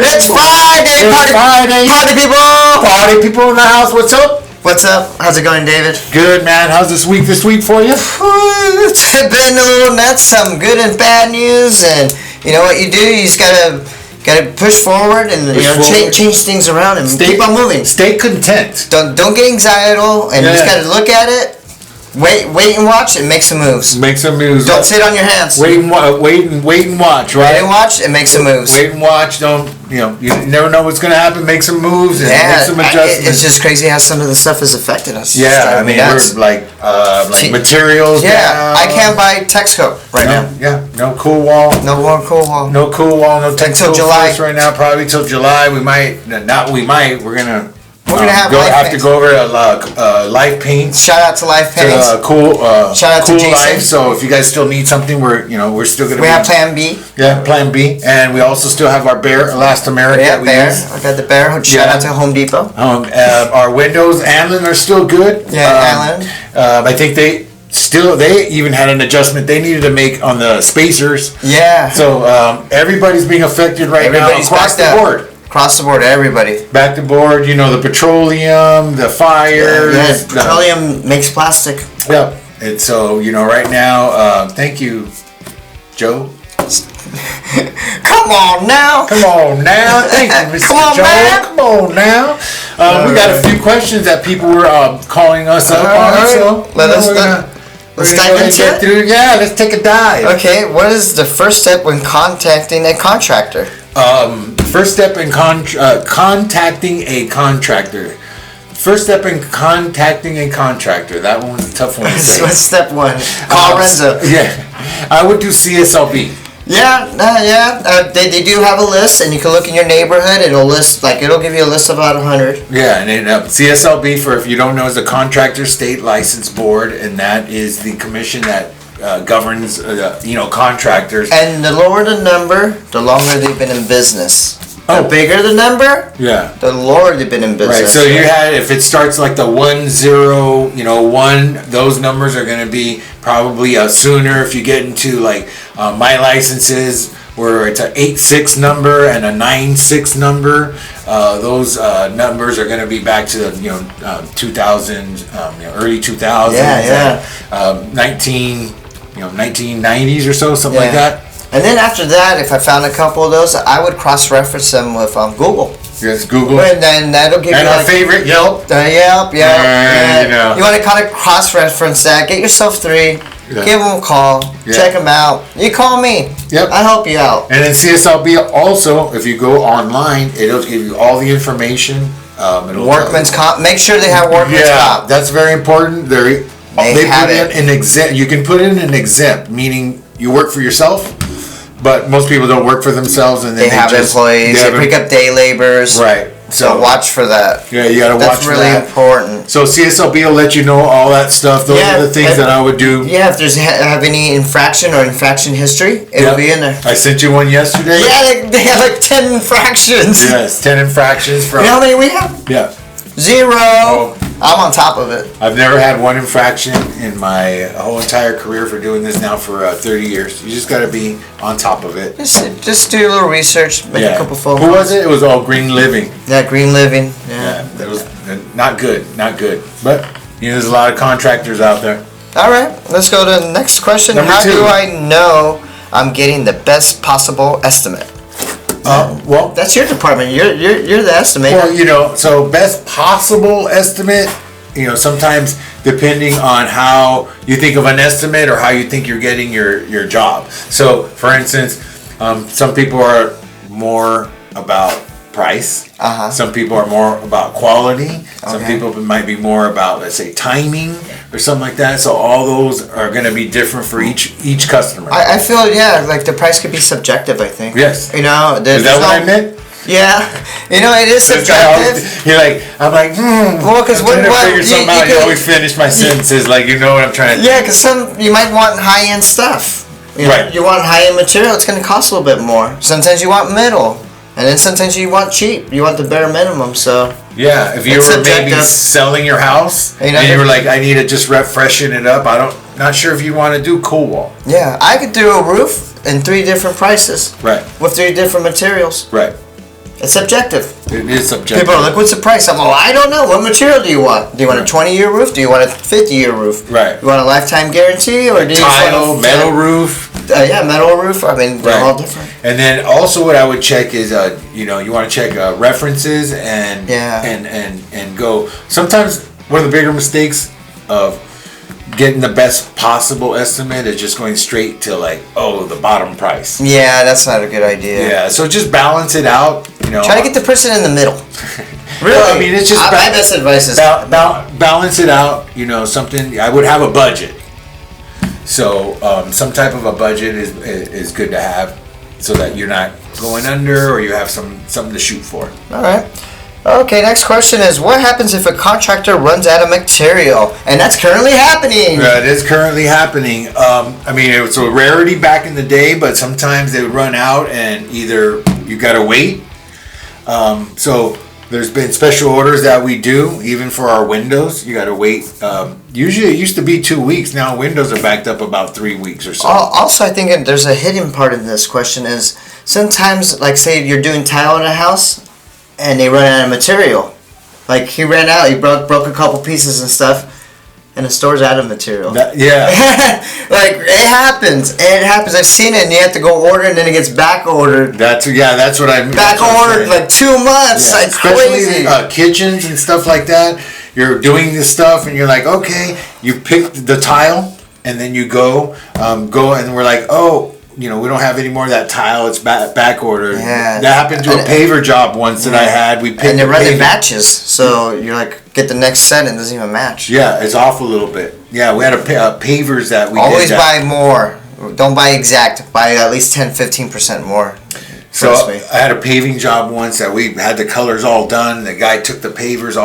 It's Friday! Party people! Party people in the house, what's up? What's up? How's it going, David? Good, man. How's this week for you? It's been a little nuts, some good and bad news, and you know what you do? You just gotta push forward and change things around and keep on moving. Stay content. Don't get anxietal, and you just gotta look at it. Wait and watch and make some moves. Make some moves. Don't sit on your hands. Wait and watch, right? Wait and watch and make some moves. Wait and watch. You never know what's going to happen. Make some moves and make some adjustments. It's just crazy how some of the stuff has affected us. Yeah, I mean, we're like materials. Yeah, I can't buy Texaco right now. Yeah, no cool wall. No more cool wall. No cool wall. No Texaco until July right now. Probably till July. We're gonna. We're gonna have to go over Life Paints. Shout out to Life Paints. Shout out to Jason. Life. So if you guys still need something, we're still gonna. We have Plan B. Yeah, Plan B, and we also still have our Bear Elastomeric. Yeah, Bear. I got the Bear. Shout out to Home Depot. Our windows, Anlin, are still good. Yeah, Anlin. I think they even had an adjustment they needed to make on the spacers. Yeah. So everybody's being affected now across the board. Across the board, everybody. Back to board, the petroleum, the fires. Yeah, petroleum makes plastic. Yeah. And so, right now, thank you, Joe. Come on now. Thank you, Mr. Joe. Man. Come on now. We got a few questions that people were calling us up on. So let's dive into it. Yeah, let's take a dive. Okay, what is the first step when contacting a contractor? First step in contacting a contractor. First step in contacting a contractor. That one's a tough one to say. What's step one? Call Renzo. Yeah, I would do CSLB. Yeah. They do have a list, and you can look in your neighborhood. It'll give you a list of about 100. Yeah, and CSLB, for if you don't know, is the Contractor State License Board, and that is the commission that governs contractors. And the lower the number, the longer they've been in business. The bigger the number, the lower they've been in business. Right. So you had, if it starts like the 10, 1, those numbers are going to be probably sooner. If you get into like my licenses where it's an 8-6 number and a 9-6 number, those numbers are going to be back to the 2000, early 2000s. Yeah. 1990s or so, something like that. And then after that, if I found a couple of those, I would cross-reference them with Google. Yes, Google. And then that'll give you our favorite, Yelp. Yelp. You want to kind of cross-reference that. Get yourself 3. Yeah. Give them a call. Yeah. Check them out. You call me. Yep. I'll help you out. And then CSLB also, if you go online, it'll give you all the information. Workman's comp. Make sure they have workman's comp. That's very important. They have put in an exempt. You can put in an exempt, meaning you work for yourself. But most people don't work for themselves, and then they have employees. They pick up day laborers. Right. So watch for that. Yeah, you gotta watch for that. That's really important. So CSLB will let you know all that stuff. Those are the things that I would do. Yeah, if there's have any infraction or infraction history, it'll be in there. I sent you one yesterday. Yeah, they have like 10 infractions. Yes, 10 infractions from. You know how many we have? Yeah. 0. Oh. I'm on top of it. I've never had one infraction in my whole entire career for doing this now for 30 years. You just got to be on top of it. Just do a little research, make a couple phone calls. Who was it? It was all Green Living. Yeah, Green Living. Yeah, that was not good. But there's a lot of contractors out there. All right, let's go to the next question. How do I know I'm getting the best possible estimate? Well, that's your department. You're the estimator. Well, so best possible estimate. Sometimes depending on how you think of an estimate or how you think you're getting your job. So, for instance, some people are more about price. Some people are more about quality. Some people might be more about, let's say, timing or something like that. So all those are going to be different for each customer. I feel like the price could be subjective. I think. Yes. Is that what I meant? Yeah, it is subjective. I'm like, Well, because when figure something out, you always finish my sentences like what I'm trying to. Yeah, because you might want high-end stuff. Right. You want high-end material, it's going to cost a little bit more. Sometimes you want middle, and then sometimes you want cheap. You want the bare minimum. So. Yeah, if you were maybe selling your house and you were like, I need to just freshen it up. not sure if you want to do cool wall. Yeah, I could do a roof in 3 different prices. Right. With 3 different materials. Right. It's subjective. It is subjective. People are like, what's the price? I'm like, I don't know. What material do you want? Do you want a 20-year roof? Do you want a 50-year roof? Right. You want a lifetime guarantee? Or do you tile, metal roof? Yeah, metal roof. I mean, they're all different. And then also what I would check is, you want to check references and go. Sometimes one of the bigger mistakes of getting the best possible estimate is just going straight to the bottom price. Yeah, that's not a good idea. Yeah, so just balance it out. Try to get the person in the middle. Really? Well, I mean, it's just my best advice is balance it out. Something. I would have a budget. So some type of a budget is good to have, so that you're not going under, or you have something to shoot for. All right. Okay, next question is, what happens if a contractor runs out of material? And that's currently happening. Yeah, it is currently happening. I mean, it was a rarity back in the day, but sometimes they would run out, and either you got to wait. So there's been special orders that we do, even for our windows. You got to wait. Usually it used to be 2 weeks. Now windows are backed up about 3 weeks or so. Also, I think there's a hidden part in this question is, sometimes, like say you're doing tile in a house, and they run out of material. Like he ran out, he broke a couple pieces and stuff, and the store's out of material. Yeah. Like it happens. I've seen it, and you have to go order, and then it gets back ordered. That's what I mean. Back ordered like 2 months, like especially crazy. Kitchens and stuff like that. You're doing this stuff, and you're like, okay, you picked the tile, and then you go, and we're like, oh, we don't have any more of that tile. It's back ordered. Yeah, that happened to a paver job once that I had. We picked, and they run in batches, so you're like, get the next set, and it doesn't even match. Yeah, it's off a little bit. Yeah, we had pavers that we always buy more. Don't buy exact. Buy at least 10-15% more. So I had a paving job once that we had the colors all done. The guy took the pavers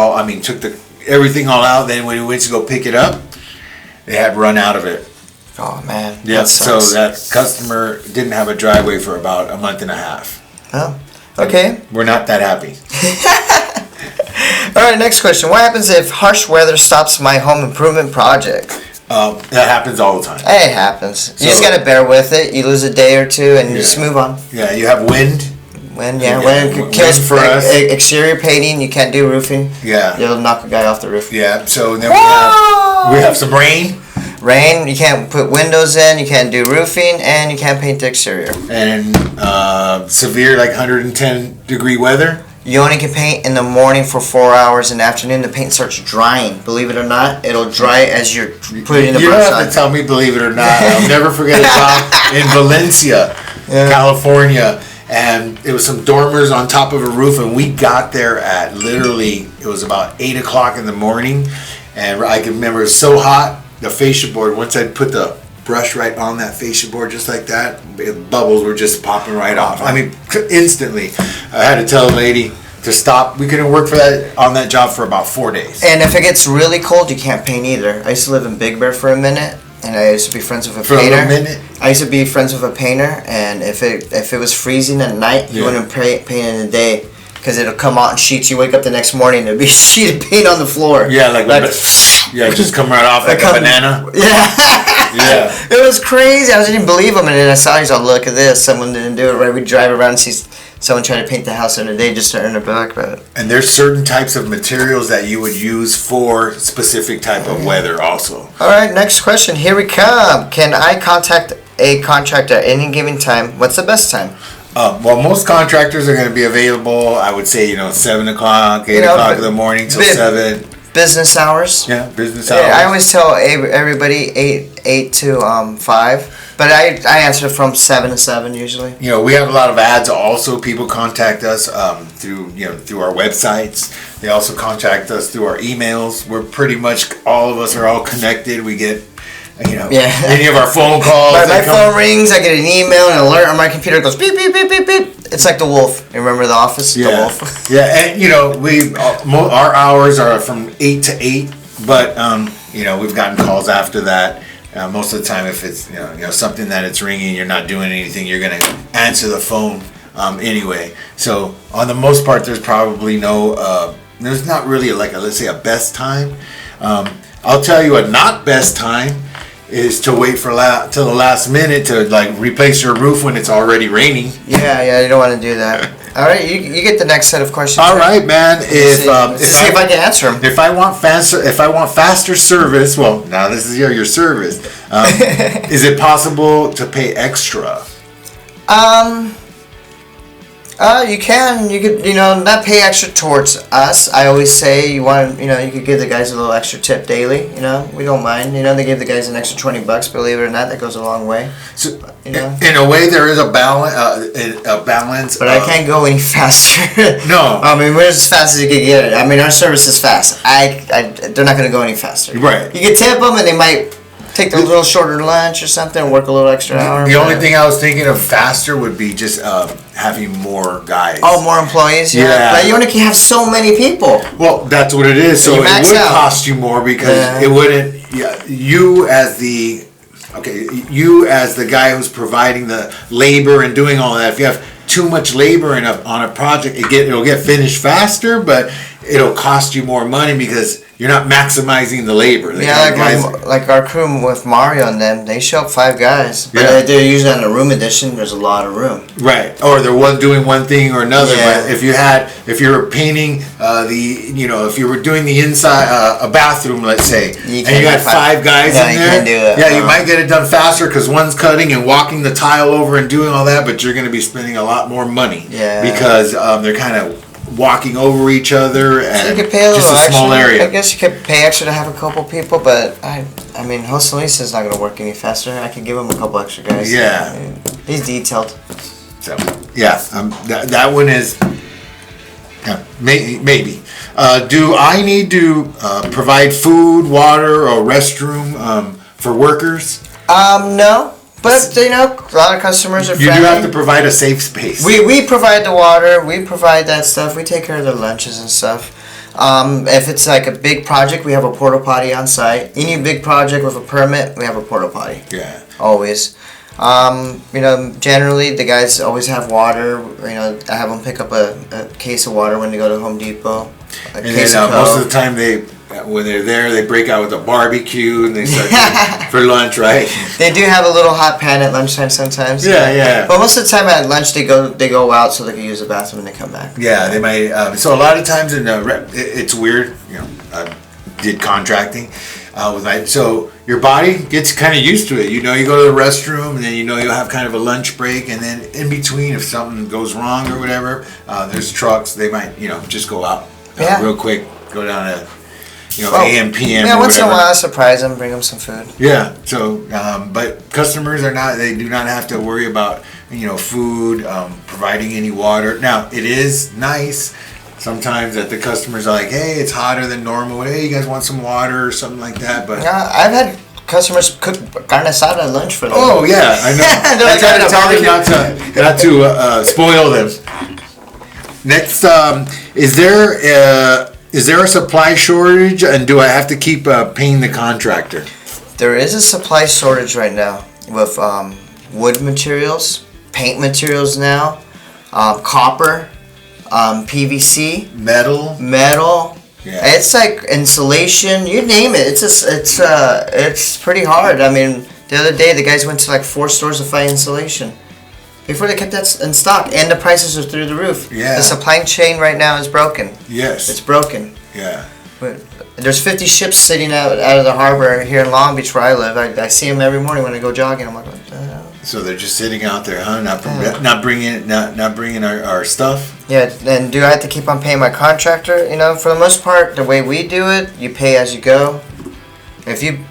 took everything all out. Then when he went to go pick it up, they had run out of it. Oh man. Yeah, so that customer didn't have a driveway for about a month and a half. Oh, okay. We're not that happy. All right, next question. What happens if harsh weather stops my home improvement project? That happens all the time. It happens. You just gotta bear with it. You lose a day or two, and you just move on. Yeah, you have wind. Wind kills for us. Exterior painting. You can't do roofing. Yeah. You'll knock a guy off the roof. Yeah, so then we have some rain. Rain, you can't put windows in, you can't do roofing, and you can't paint the exterior. And severe, 110-degree weather. You only can paint in the morning for 4 hours. In the afternoon, the paint starts drying. Believe it or not, it'll dry as you're putting the brush on. You don't have to tell me, believe it or not. I'll never forget a job in Valencia, California. And it was some dormers on top of a roof, and we got there at literally, it was about 8 o'clock in the morning. And I can remember it was so hot. The fascia board, once I put the brush right on that fascia board just like that, bubbles were just popping right off. I mean, instantly. I had to tell the lady to stop. We couldn't work on that job for about 4 days. And if it gets really cold, you can't paint either. I used to live in Big Bear for a minute, and I used to be friends with a painter. For a minute? I used to be friends with a painter, and if it was freezing at night, you wouldn't paint in the day. Because it'll come out in sheets. You wake up the next morning, there'll be a sheet of paint on the floor. Yeah, just come right off like a banana. Yeah. It was crazy. I didn't believe them, and then I saw these. Oh, look at this. Someone didn't do it right. We drive around and see someone trying to paint the house in a day just to earn a buck. But and there's certain types of materials that you would use for specific type of weather, also. All right, next question. Here we come. Can I contact a contractor at any given time? What's the best time? Well, most contractors are going to be available, I would say, 7 o'clock, 8 o'clock in the morning till 7. Business hours? Yeah, business hours. I always tell everybody 8 to 5. But I answer from 7 to 7 usually. We have a lot of ads also. People contact us through our websites. They also contact us through our emails. We're pretty much, all of us are all connected. We get any of our phone calls. My phone rings, I get an email, an alert on my computer, it goes beep, beep, beep, beep, beep. It's like the wolf. You remember The Office? Yeah. The wolf. Yeah, and our hours are from 8 to 8, but we've gotten calls after that. Most of the time, if it's something that it's ringing, you're not doing anything, you're gonna answer the phone anyway. So on the most part, there's probably there's not really let's say a best time. I'll tell you a not best time is to wait for till the last minute to like replace your roof when it's already raining. Yeah, you don't want to do that. All right, you get the next set of questions. All right, man. See if I can answer them. If I want faster service, well, now this is your service. Is it possible to pay extra? You can. You could, not pay extra towards us. I always say you could give the guys a little extra tip daily. We don't mind. They give the guys an extra $20. Believe it or not, that goes a long way. So, in a way, there is a balance. But I can't go any faster. No. We're as fast as you can get it. Our service is fast. They're not going to go any faster. Right. You can tip them, and they might take a little shorter lunch or something, and work a little extra hour. The only thing I was thinking of faster would be just having more guys. Oh, more employees? Yeah. But you only can have so many people. Well, that's what it is. So it would cost you more because it wouldn't. Yeah, you as the guy who's providing the labor and doing all that. If you have too much labor on a project, it'll get finished faster, but it'll cost you more money because you're not maximizing the labor. Like our crew with Mario and them, they show up 5 guys. But they're usually on a room edition. There's a lot of room. Right. Or they're doing one thing or another. Yeah. But if you were painting if you were doing the inside, a bathroom, let's say, and you got 5 guys in there. You can't do it. Yeah, you might get it done faster because one's cutting and walking the tile over and doing all that, but you're going to be spending a lot more money. Yeah. Because they're kind of walking over each other and so you could pay a just a small extra. area. I guess you could pay extra to have a couple people, but Jose is not going to work any faster. I could give him a couple extra guys. Yeah. He's detailed. So, yeah, that one is, maybe. Do I need to provide food, water, or restroom for workers? No. But, a lot of customers are friendly. You do have to provide a safe space. We provide the water. We provide that stuff. We take care of their lunches and stuff. If it's like a big project, we have a porta potty on site. Any big project with a permit, we have a porta potty. Yeah. Always. Generally, the guys always have water. I have them pick up a case of water when they go to Home Depot. And then most of the time when they're there, they break out with a barbecue and they start for lunch, right? They do have a little hot pan at lunchtime sometimes. Yeah. But most of the time at lunch, they go out so they can use the bathroom and they come back. Yeah, they might. So a lot of times it's weird. I did contracting so your body gets kind of used to it. You go to the restroom and then you'll have kind of a lunch break, and then in between, if something goes wrong or whatever, there's trucks. They might just go out real quick, go down to AM, PM. Yeah, once in a while I surprise them, bring them some food. Yeah, so, but customers they do not have to worry about, food, providing any water. Now, it is nice sometimes that the customers are like, hey, it's hotter than normal. Hey, you guys want some water or something like that? But I've had customers cook carne asada at lunch for them. Oh, yeah, I know. I try to tell them not to spoil them. Next, is there a supply shortage, and do I have to keep paying the contractor? There is a supply shortage right now with wood materials, paint materials now, copper, PVC, metal. Yeah. It's like insulation, you name it. It's pretty hard. The other day the guys went to like 4 stores to find insulation before they kept that in stock, and the prices are through the roof. Yeah. The supply chain right now is broken. Yes. It's broken. Yeah. But there's 50 ships sitting out of the harbor here in Long Beach where I live. I see them every morning when I go jogging. I'm like, what the hell? So they're just sitting out there, huh? Not bringing our stuff. Yeah, and do I have to keep on paying my contractor? For the most part, the way we do it, you pay as you go. If you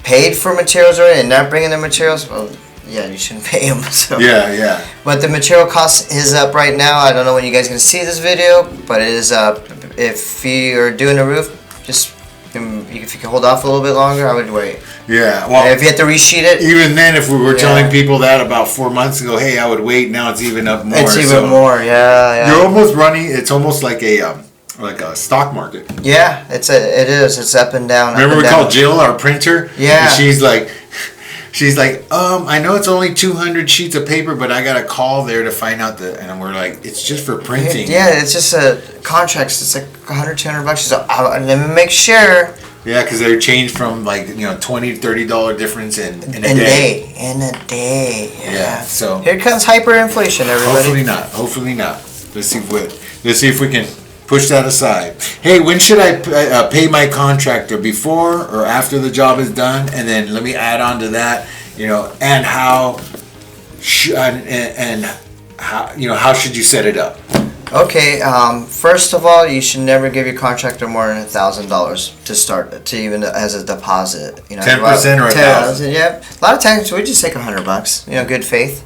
paid for materials already and not bringing the materials, well, yeah, you shouldn't pay them. So. Yeah. But the material cost is up right now. I don't know when you guys are going to see this video, but it is up. If you're doing the roof, just if you can hold off a little bit longer, I would wait. Yeah. Well, and if you have to resheet it. Even then, if we were telling people that about 4 months ago, hey, I would wait. Now it's even up more. It's even more. Yeah. You're almost running. It's almost like a stock market. Yeah, it is. It's up and down. Remember we called Jill, our printer? Yeah. And she's like, I know it's only 200 sheets of paper, but I got to call there to find out and we're like, it's just for printing. Yeah, it's just a contract. It's like $100, $200. She's like, let me make sure. Yeah, because they're changed from like $20 to $30 difference in a day. In a day. Yeah. So here comes hyperinflation, everybody. Hopefully not. Let's see if we can push that aside. Hey, when should I pay my contractor? Before or after the job is done? And then let me add on to that, and how how should you set it up? Okay, first of all, you should never give your contractor more than $1,000 to start, to even as a deposit. 10% or $1,000. Yeah, a lot of times we just take $100. Good faith.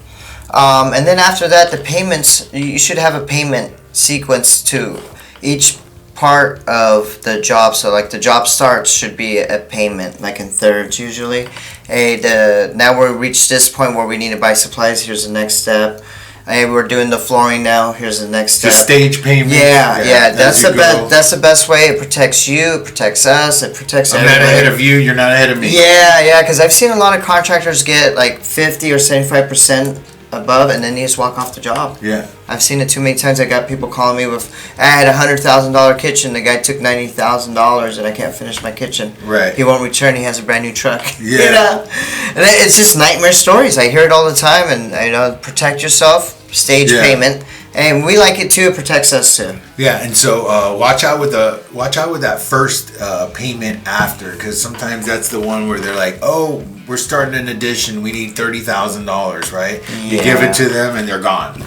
And then after that, the payments, you should have a payment sequence to each part of the job. So like the job starts should be a payment, like in thirds usually. Now we've reached this point where we need to buy supplies. Here's the next step. Hey, we're doing the flooring now. Here's the next step. The stage payment. Yeah. That's the best. That's the best way. It protects you. It protects us. It protects everybody. I'm not ahead of you. You're not ahead of me. Yeah. Because I've seen a lot of contractors get like 50 or 75% above, and then they just walk off the job. Yeah. I've seen it too many times. I got people calling me with, I had a $100,000 kitchen. The guy took $90,000, and I can't finish my kitchen. Right. He won't return. He has a brand new truck. Yeah. And it's just nightmare stories. I hear it all the time. And protect yourself. Stage payment, and we like it too. It protects us too. Yeah, and so watch out with that first payment after, because sometimes that's the one where they're like, oh, we're starting an addition, we need $30,000, right? Yeah. You give it to them and they're gone.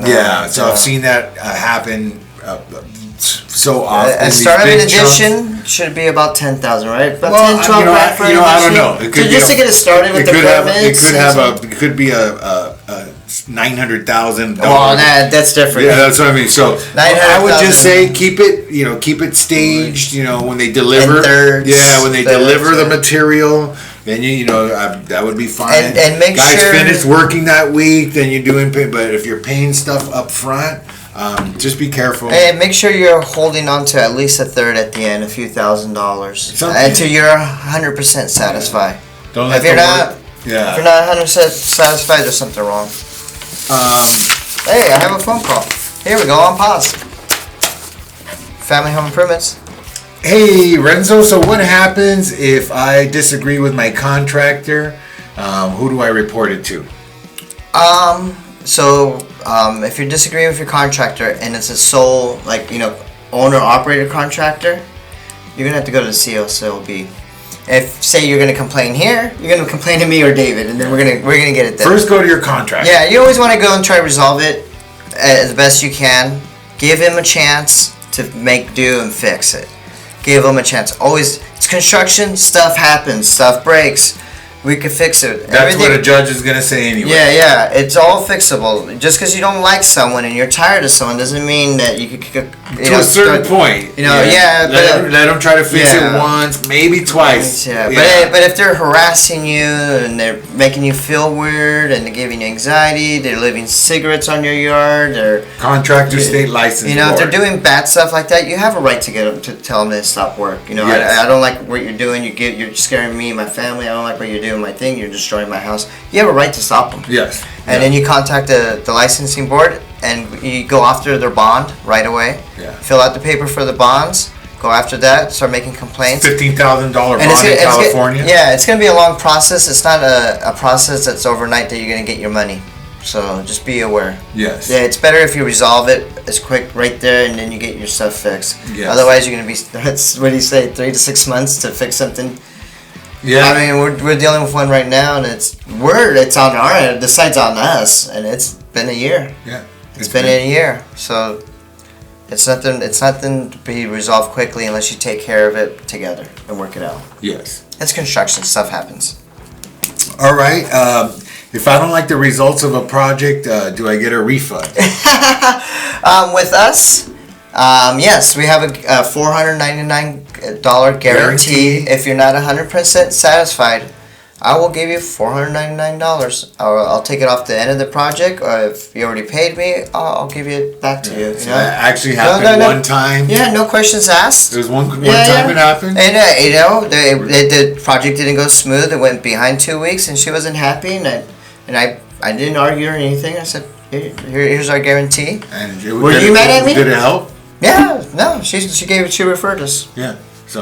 Yeah, so I've seen that happen so often. Start of an addition should be about $10,000, right? About 10, 12 grand for an addition. I don't know. It could just to get it started with the permits. It could be a $900,000. Well, that's different. Yeah, that's what I mean. So I would just say keep it staged. When they deliver, when they deliver the material, then that would be fine. And make guys sure finish working that week, then you're doing pay. But if you're paying stuff up front, just be careful. And make sure you're holding on to at least a third at the end, a few $1,000s, until you're 100% satisfied. Don't let if you're not 100% satisfied, there's something wrong. Hey, I have a phone call. Here we go, on pause. Family Home Improvements. Hey, Renzo, so what happens if I disagree with my contractor? Who do I report it to? If you're disagreeing with your contractor and it's a sole, owner-operator contractor, you're going to have to go to the COCLB. If say you're gonna complain here, you're gonna complain to me or David, and then we're gonna get it there. First, go to your contractor. Yeah, you always want to go and try to resolve it as best you can. Give him a chance to make do and fix it. Give him a chance. Always, it's construction. Stuff happens. Stuff breaks. We could fix it. That's what a judge is going to say anyway. Yeah. It's all fixable. Just because you don't like someone and you're tired of someone doesn't mean that you could to a certain point. Let them try to fix it once, maybe twice. But if they're harassing you and they're making you feel weird and they're giving you anxiety, they're leaving cigarettes on your yard, or contractor state license. If they're doing bad stuff like that, you have a right to get them to tell them to stop work. I don't like what you're doing. You're scaring me and my family. I don't like what you're doing. My thing, you're destroying my house. You have a right to stop them. Yes. And then you contact the licensing board and you go after their bond right away. Yeah. Fill out the paper for the bonds. Go after that. Start making complaints. $15,000 bond in California. It's going to be a long process. It's not a process that's overnight that you're going to get your money. So just be aware. Yes. Yeah, it's better if you resolve it as quick right there and then you get your stuff fixed. Yes. Otherwise, you're going to be, what do you say, 3 to 6 months to fix something. Yeah, I mean we're dealing with one right now, and it's on our end. The site's on us, and it's been a year. Yeah, it's been a year, so it's nothing. It's nothing to be resolved quickly unless you take care of it together and work it out. Yes, it's construction. Stuff happens. All right. If I don't like the results of a project, do I get a refund? With us. Yes, we have a $499 guarantee. If you're not 100% satisfied, I will give you $499. I'll take it off the end of the project, or if you already paid me, I'll give it back to you. So that actually happened one time? Yeah, no questions asked. There was one time it happened? And, the project didn't go smooth. It went behind 2 weeks, and she wasn't happy, and I didn't argue or anything. I said, here's our guarantee. And were you mad at me? Did it help? Yeah, no, she referred us. Yeah. So,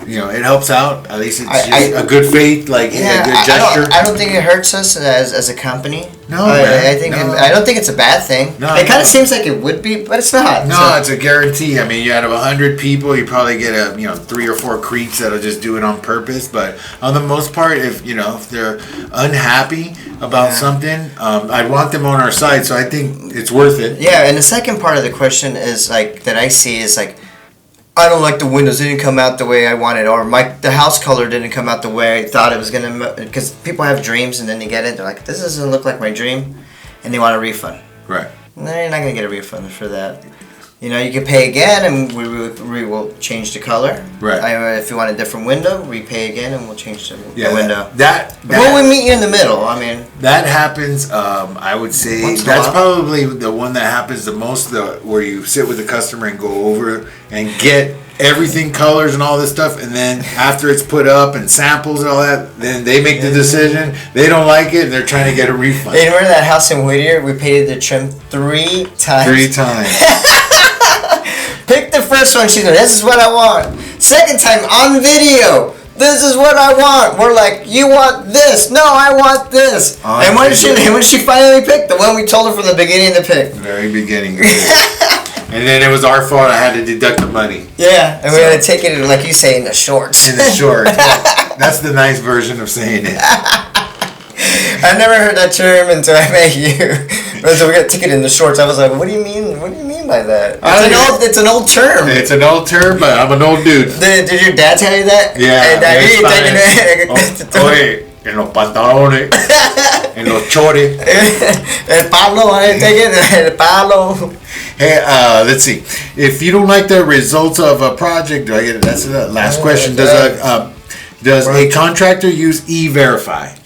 it helps out. At least it's a good faith, like yeah, a good gesture. I don't think it hurts us as a company. No, I don't think it's a bad thing. No, it kind of seems like it would be, but it's not. No, it's a guarantee. I mean, you out of 100 people, you probably get 3 or 4 creeps that'll just do it on purpose. But on the most part, if they're unhappy about something, I'd want them on our side. So I think it's worth it. Yeah, and the second part of the question is like that I see is like, I don't like the windows. They didn't come out the way I wanted, or the house color didn't come out the way I thought it was gonna. Because people have dreams, and then they get it. They're like, "This doesn't look like my dream," and they want a refund. Right. No, you're not gonna get a refund for that. You can pay again, and we will change the color. Right. If you want a different window, we pay again, and we'll change the window. That well, we meet you in the middle. I mean, that happens. I would say that's probably the one that happens the most. Where you sit with the customer and go over and get everything, colors and all this stuff, and then after it's put up and samples and all that, then they make the decision. They don't like it, and they're trying to get a refund. Hey, remember that house in Whittier? We paid the trim 3 times. 3 times. Pick the first one. She's like, "This is what I want." Second time on video, "This is what I want." We're like, "You want this?" "No, I want this." And when did she finally pick? The one we told her from the beginning to pick. Very beginning. And then it was our fault. I had to deduct the money. Yeah, and we had to take it, like you say, in the shorts. In the shorts. That's the nice version of saying it. I never heard that term until I met you. So we got a ticket in the shorts. I was like, "What do you mean? What do you mean by that?" It's an old term. It's an old term, but I'm an old dude. Did your dad tell you that? Yeah. Oye, en los pantalones, en los chores. El palo, I take it. El palo. Hey, let's see. If you don't like the results of a project, that's the last question. Does a contractor use EVerify?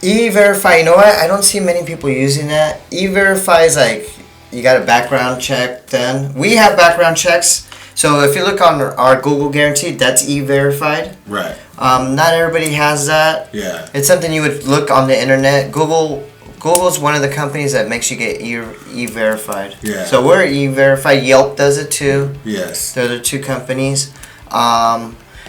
EVerify, you know what? I don't see many people using that. EVerify is like, you got a background check done. We have background checks. So if you look on our Google guarantee, that's E-verified. Right. Not everybody has that. Yeah. It's something you would look on the internet. Google's one of the companies that makes you get E-verified. Yeah. So we're E-verified. Yelp does it too. Yes. They're the 2 companies.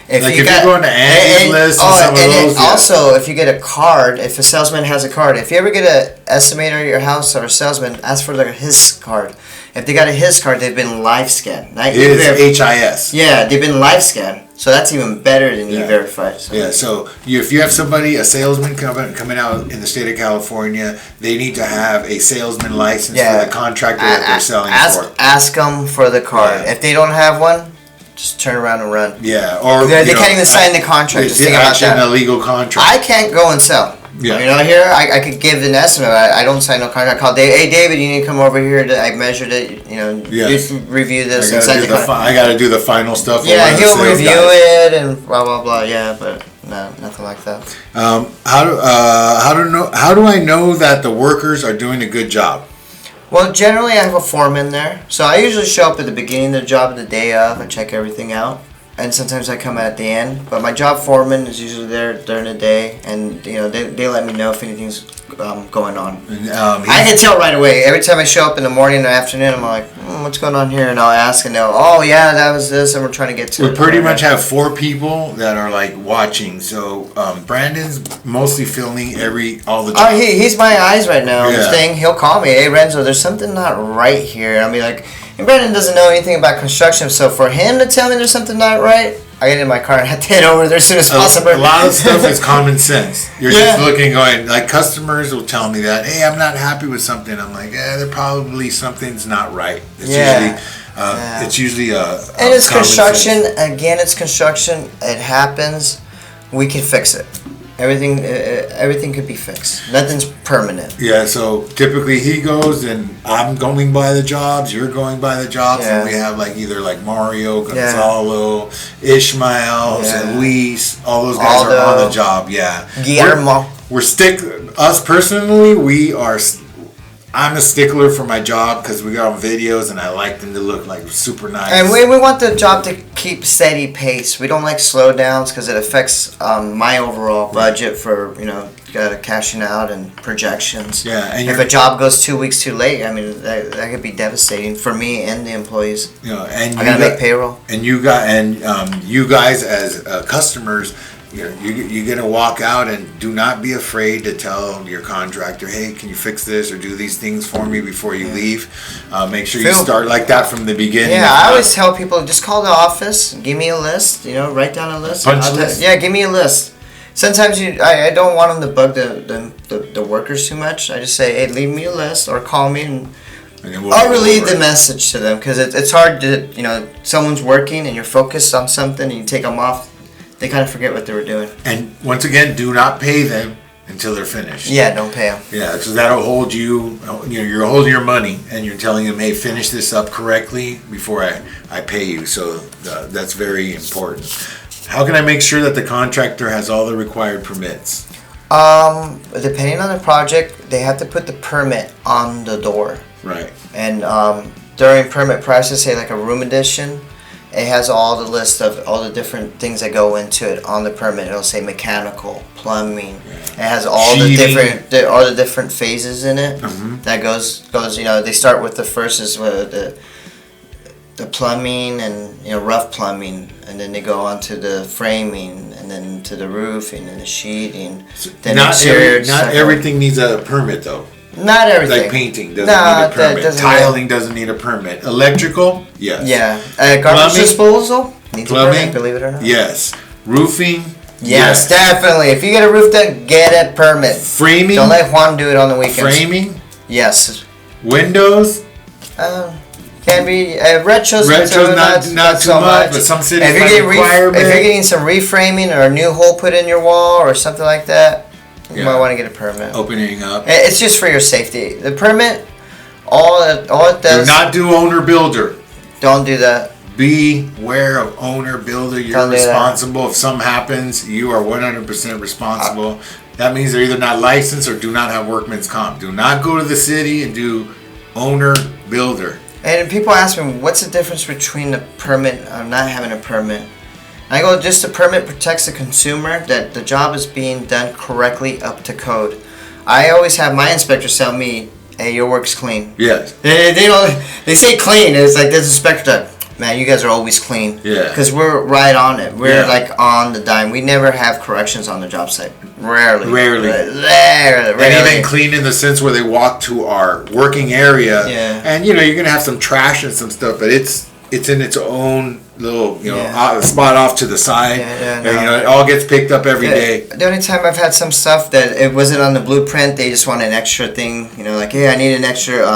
If you're going to Andy's List and some of those. Also, if you get a card, if a salesman has a card, if you ever get an estimator at your house or a salesman, ask for his card. If they got his card, they've been live scanned. It is HIS. Yeah, they've been live scanned. So that's even better than E-Verify. So. Yeah, so if you have a salesman coming out in the state of California, they need to have a salesman license for the contractor that they're selling for. Ask them for the card. Yeah. If they don't have one, just turn around and run. Yeah, or they can't even sign the contract. Just think about that. An illegal contract. I can't go and sell. Yeah. Here I could give an estimate. I don't sign no contract. I call Dave. Hey, David, you need to come over here. I measured it. Yes. You review this I and sign the contract. I got to do the final stuff. Yeah, he'll review it and blah blah blah. Yeah, but no, nothing like that. How do I know that the workers are doing a good job? Well, generally I have a foreman there, so I usually show up at the beginning of the job, the day of, and check everything out. And sometimes I come at the end, but my job foreman is usually there during the day, and they let me know if anything's going on. I can tell right away. Every time I show up in the morning or afternoon, I'm like, what's going on here? And I'll ask, and they'll, oh yeah, that was this, and we're trying to get to it. We pretty much have 4 people that are like watching. So Brandon's mostly filming all the jobs. Oh, he's my eyes right now. Yeah. This thing, he'll call me, hey Renzo, there's something not right here. I'll be like, and Brandon doesn't know anything about construction, so for him to tell me there's something not right, I get in my car and I head over there as soon as possible. A lot of stuff is common sense. You're just looking, going, like customers will tell me that, hey, I'm not happy with something. I'm like, there probably something's not right. It's usually and it's construction. Sense. Again, it's construction. It happens. We can fix it. Everything could be fixed. Nothing's permanent. Yeah, so typically he goes and I'm going by the jobs, you're going by the jobs, and we have either Mario, Gonzalo, Ishmael, Luis, all those guys are on the job. Yeah, Guillermo. Us personally, I'm a stickler for my job because we got on videos and I like them to look super nice. And we want the job to keep steady pace. We don't like slowdowns because it affects my overall budget for cashing out and projections. Yeah, and if a job goes 2 weeks too late, I mean that could be devastating for me and the employees. And I gotta make payroll. And you guys as customers, you're gonna walk out and do not be afraid to tell your contractor, hey, can you fix this or do these things for me before you leave? Make sure you start like that from the beginning. Yeah, I always tell people, just call the office, give me a list. Write down a list. Punch list. Yeah, give me a list. Sometimes I don't want them to bug the workers too much. I just say, hey, leave me a list or call me and I'll relay the message to them, because it's hard to, someone's working and you're focused on something and you take them off. They kind of forget what they were doing. And once again, do not pay them until they're finished. Yeah, don't pay them. Yeah, because that'll hold you, you're holding your money and you're telling them, hey, finish this up correctly before I pay you. So that's very important. How can I make sure that the contractor has all the required permits? Depending on the project, they have to put the permit on the door. Right. And during permit process, say like a room addition, it has all the list of all the different things that go into it on the permit. It'll say mechanical, plumbing. Yeah. It has all the different phases in it. Mm-hmm. That goes. They start with the first is the plumbing and rough plumbing, and then they go on to the framing, and then to the roofing and the sheeting. Then not everything needs a permit though. Not everything. Like painting doesn't need a permit. Tiling doesn't need a permit. Electrical, yes. Yeah. Garbage disposal needs a permit, believe it or not. Yes. Roofing, yes, definitely. If you get a roof done, get a permit. Framing. Don't let Juan do it on the weekends. Framing. Yes. Windows. Can be retros. Retros not too much, but some cities if you're getting some reframing or a new hole put in your wall or something like that, you might want to get a permit. Opening up. It's just for your safety. The permit, all it does. Do not do owner builder. Don't do that. Beware of owner builder. You're responsible. If something happens, you are 100% responsible. That means they're either not licensed or do not have workman's comp. Do not go to the city and do owner builder. And people ask me, what's the difference between a permit or not having a permit? I go, just the permit protects the consumer, that the job is being done correctly up to code. I always have my inspectors tell me, hey, your work's clean. Yes. They say clean. It's like this inspector, man, you guys are always clean. Yeah. Because we're right on it. We're like on the dime. We never have corrections on the job site. Rarely. And even clean in the sense where they walk to our working area. Yeah. And you're gonna have some trash and some stuff, but it's in its own little spot off to the side. It all gets picked up every day. The only time I've had some stuff that it wasn't on the blueprint, they just want an extra thing. Like, hey, I need an extra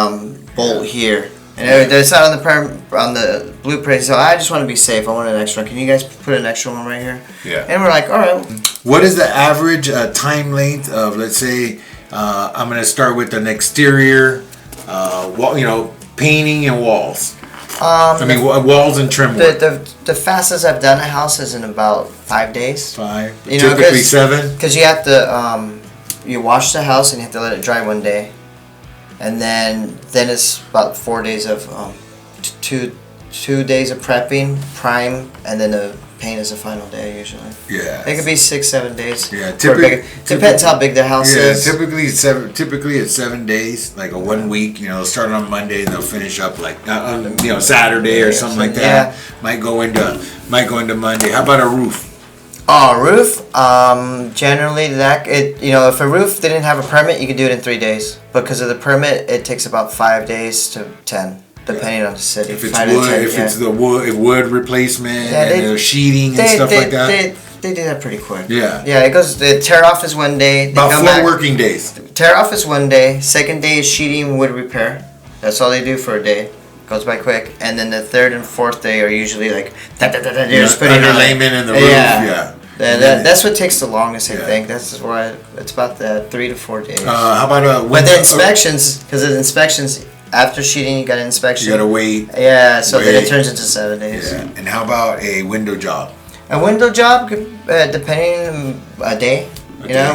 bolt here. And it's not on the blueprint, so I just want to be safe. I want an extra one. Can you guys put an extra one right here? Yeah. And we're like, all right. What is the average time length of, let's say, I'm going to start with an exterior, painting and walls? Walls and trim work. The fastest I've done a house is in about 5 days. 5. Typically 7. Because you have to, you wash the house and you have to let it dry one day. And then it's about 4 days of 2 days of prepping, prime, and then the paint is the final day usually. Yeah. It could be 6-7 days. Yeah. Depends how big the house is. Typically it's 7 days, like a 1 week. They'll start on Monday and they'll finish up like on Saturday or something like that. Yeah. Might go into Monday. How about a roof? Oh, roof. Generally, if a roof didn't have a permit, you could do it in 3 days. Because of the permit, it takes about 5 days to 10, depending on the city. If it's wood replacement and the sheeting and stuff like that. They do that pretty quick. Yeah. Yeah, it goes. The tear off is 1 day. About 4 working days. Tear off is 1 day. Second day is sheeting, wood repair. That's all they do for a day. Goes by quick. And then the third and fourth day are usually like just putting underlayment in the roof. Yeah. That's what takes the longest, I think. That's why it's about 3 to 4 days. How about But the inspections, because the inspections, after sheeting, you got an inspection. You got to wait. Yeah, so then it turns into 7 days. Yeah. And how about a window job? A window job, depending a day.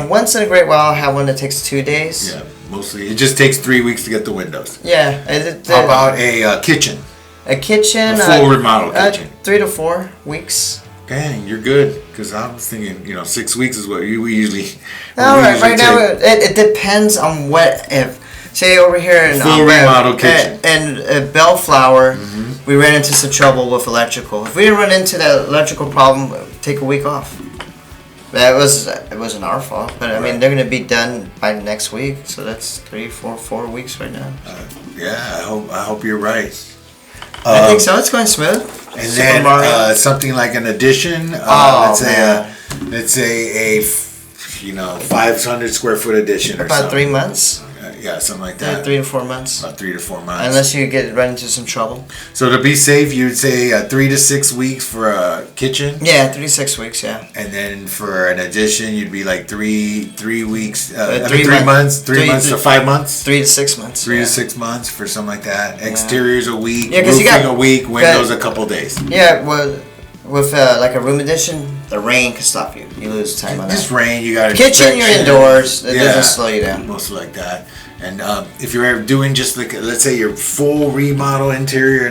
Once in a great while, I'll have one that takes 2 days. Yeah, mostly. It just takes 3 weeks to get the windows. Yeah. How about a kitchen? A kitchen. A full remodel kitchen. 3 to 4 weeks. Dang, you're good. Because I was thinking, 6 weeks is what we usually. No, right now it depends on what if. Say over here in full remodel kitchen and Bellflower, we ran into some trouble with electrical. If we didn't run into that electrical problem, take a week off. It wasn't our fault, but I mean they're gonna be done by next week, so that's 4 weeks right now. Yeah, I hope you're right. I think so. It's going smooth. And then something like an addition. Let's say a 500 square foot addition or about something. 3 months. Yeah, something like that. 3 to 4 months. About 3 to 4 months. Unless you run into some trouble. So to be safe, you'd say 3 to 6 weeks for a kitchen. Yeah, 3 to 6 weeks. Yeah. And then for an addition, you'd be like 3 weeks. 3 months. 3 months to 5 months. 3 to 6 months. 3 to 6 months for something like that. Exteriors a week. Yeah, because you got a week. Windows a couple days. Yeah, well, with like a room addition, the rain can stop you. You lose time on that. Just rain. You got kitchen. You're indoors. It doesn't slow you down. Mostly like that. And if you're ever doing just like, let's say your full remodel interior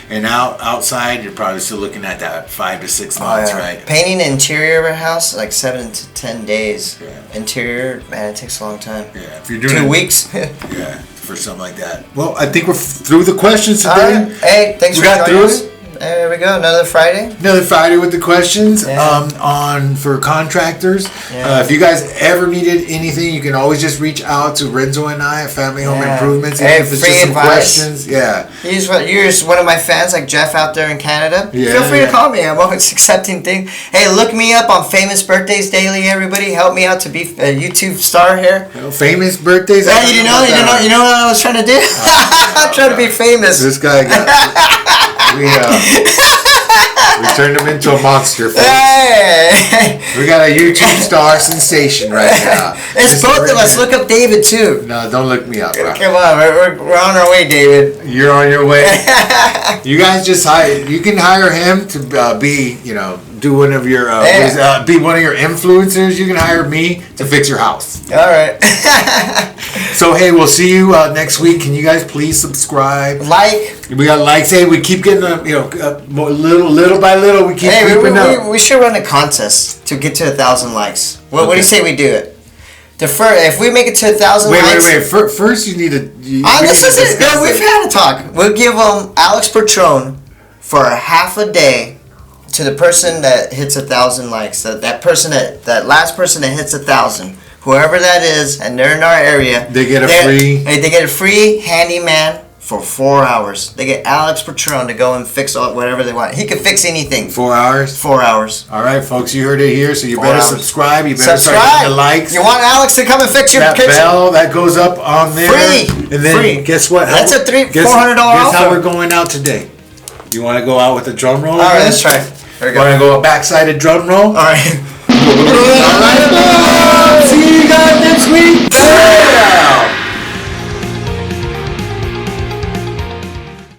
and outside, you're probably still looking at that 5 to 6 months, right? Painting the interior of a house, like 7 to 10 days. Yeah. Interior, man, it takes a long time. Yeah, if you're doing 2 weeks. Yeah, for something like that. Well, I think we're through the questions today. Hey, thanks for joining us. There we go, another Friday. Another Friday with the questions for contractors. Yeah. If you guys ever needed anything, you can always just reach out to Renzo and I at Family Home Improvements. Hey, if it's free just some advice. questions. Yeah. You're just one of my fans, like Jeff out there in Canada. Yeah, Feel free to call me. I'm always accepting things. Hey, look me up on Famous Birthdays Daily, everybody. Help me out to be a YouTube star here. Famous birthdays? Yeah, you know what I was trying to do? I'm trying to be famous. This guy got... We turned him into a monster. Folks. Hey! We got a YouTube star sensation right now. It's both of us. Look up David too. No, don't look me up, bro. Come on, we're on our way, David. You're on your way. You guys just you can hire him to be, do one of your, be one of your influencers. You can hire me to fix your house. All right. So hey, we'll see you next week. Can you guys please subscribe? We got likes. Hey, we keep getting little by little. We keep creeping up. We should run a contest to get to 1,000 likes. What do you say we do it? If we make it to 1,000 likes. Wait. First, you need to. We've had a talk. We'll give Alex Patron for a half a day to the person that hits 1,000 likes. That last person that hits 1,000. Whoever that is, and they're in our area, they get a free handyman for 4 hours. They get Alex Patron to go and fix whatever they want. He can fix anything. 4 hours? 4 hours. All right, folks, you heard it here, so you better subscribe. You better start hitting the likes. You want Alex to come and fix your kitchen? That bell that goes up on there. Free. And then guess what? That's a $400 offer. Guess how we're going out today? You want to go out with a drum roll? All right, let's try. Want to go a back-sided drum roll? All right.